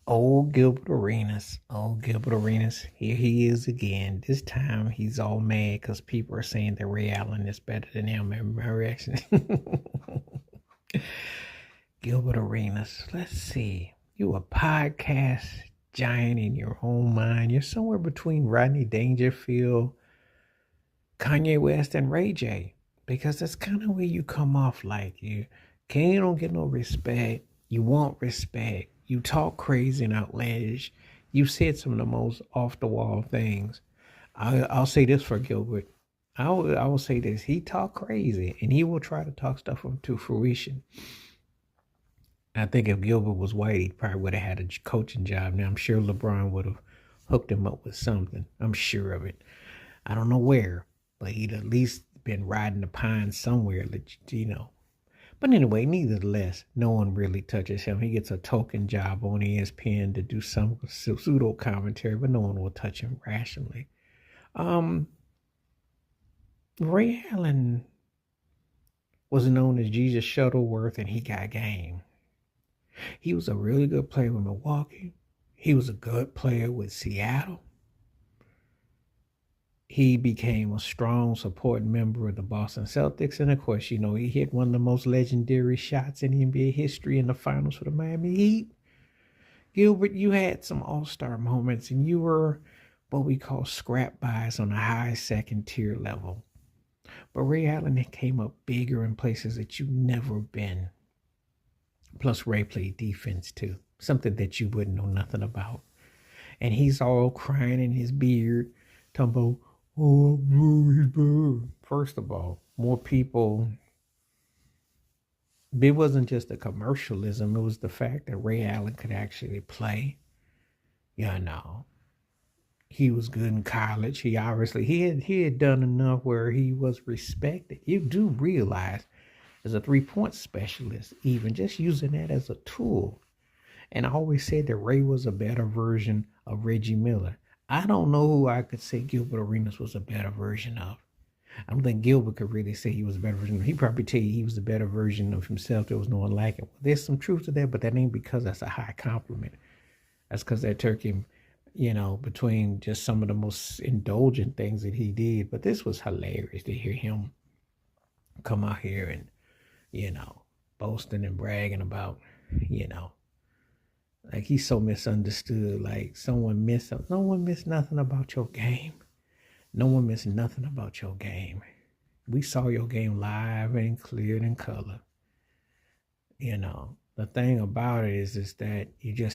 Old Gilbert Arenas. Old Gilbert Arenas. Here he is again. This time he's all mad because people are saying that RayvAllen is better than him. Remember my reaction? Gilbert Arenas. Let's see. You a podcast giant in your own mind. You're somewhere between Rodney Dangerfield, Kanye West, and Ray J. Because that's kind of where you come off like you don't get no respect. You want respect. You talk crazy and outlandish. You said some of the most off the wall things. I'll say this for Gilbert. I will say this. He talk crazy and he will try to talk stuff to fruition. I think if Gilbert was white, he probably would have had a coaching job. Now I'm sure LeBron would have hooked him up with something. I'm sure of it. I don't know where, but he'd at least been riding the pine somewhere, But anyway, nevertheless, no one really touches him. He gets a token job on ESPN to do some pseudo commentary, but no one will touch him rationally. Ray Allen was known as Jesus Shuttleworth, and he got game. He was a really good player with Milwaukee. He was a good player with Seattle. He became a strong supporting member of the Boston Celtics. And of course, he hit one of the most legendary shots in NBA history in the finals for the Miami Heat. Gilbert, you had some all-star moments and you were what we call scrap buys on a high second tier level. But RayvAllen came up bigger in places that you've never been. Plus, Ray played defense too, something that you wouldn't know nothing about. And he's all crying in his beard, talking about, oh, he's bad. First of all, more people. It wasn't just the commercialism. It was the fact that RayvAllen could actually play. He was good in college. He had done enough where he was respected. You do realize, as a 3-point specialist, even just using that as a tool. And I always said that Ray was a better version of Reggie Miller. I don't know who I could say Gilbert Arenas was a better version of. I don't think Gilbert could really say he was a better version. He'd probably tell you he was a better version of himself. There was no one like him. There's some truth to that, but that ain't because that's a high compliment. That's because that took him, between just some of the most indulgent things that he did. But this was hilarious to hear him come out here and, boasting and bragging about, like he's so misunderstood. Like no one missed nothing about your game. No one missed nothing about your game. We saw your game live and clear and in color. The thing about it is that you just